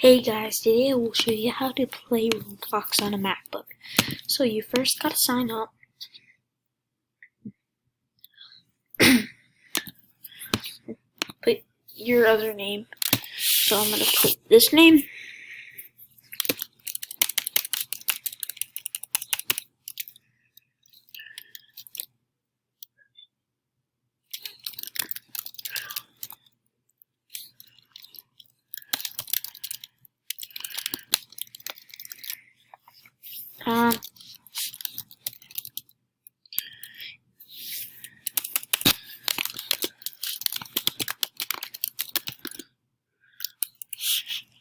Hey guys, today I will show you how to play Roblox on a MacBook. So you first gotta sign up. Put your other name. So I'm gonna put this name.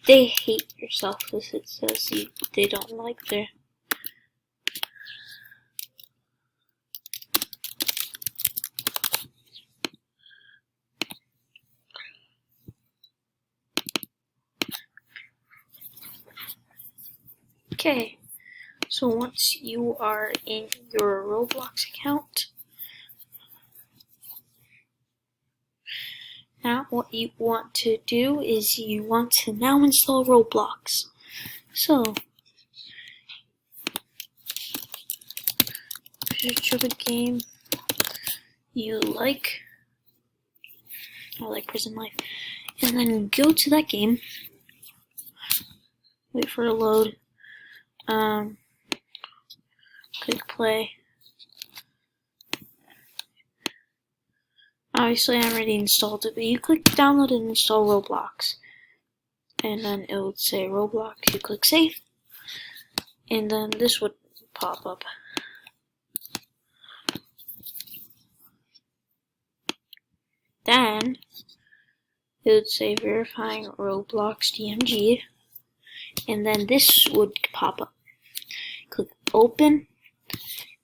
They hate yourself as it says they don't like their. Okay, so once you are in your Roblox account, now what you want to do is you want to now install Roblox. So, search of a game you like. I like Prison Life. And then go to that game. Wait for it to load. Click play. Obviously I already installed it, but you click download and install Roblox. And then it would say Roblox, you click save. And then this would pop up. Then it would say verifying Roblox DMG. And then this would pop up. Click open.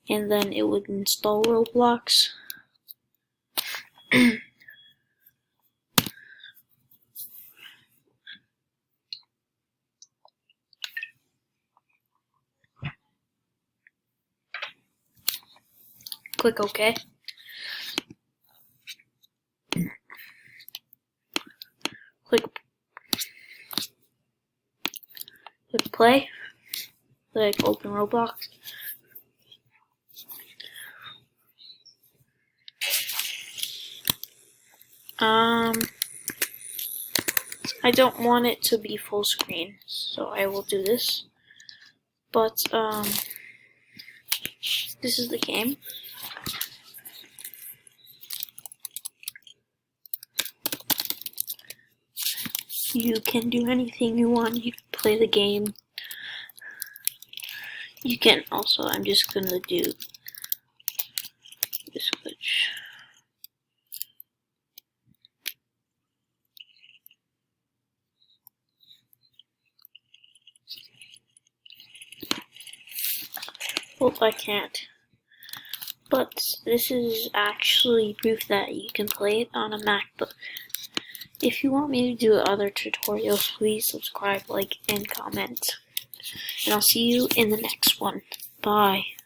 And then it would install Roblox. Click OK. Click play. Click open Roblox. I don't want it to be full screen, so I will do this. But this is the game. You can do anything you want. You can play the game. You can also, I'm just gonna do this glitch. Well, I can't. But this is actually proof that you can play it on a MacBook. If you want me to do other tutorials, please subscribe, like, and comment. And I'll see you in the next one. Bye.